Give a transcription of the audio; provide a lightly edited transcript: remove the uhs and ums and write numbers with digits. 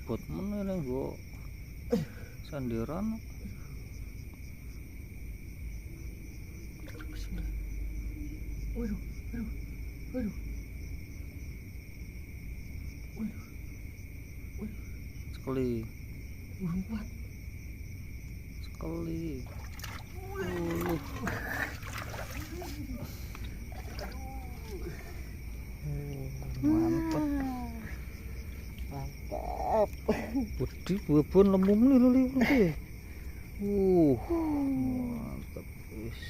bobot mana nih gua sandiran. Waduh, waduh, waduh, waduh, waduh, Sekali, burung kuat. sekali. Mantap. Mantap. Budi buah-buahan lembung nih lho. Mantap. Wis.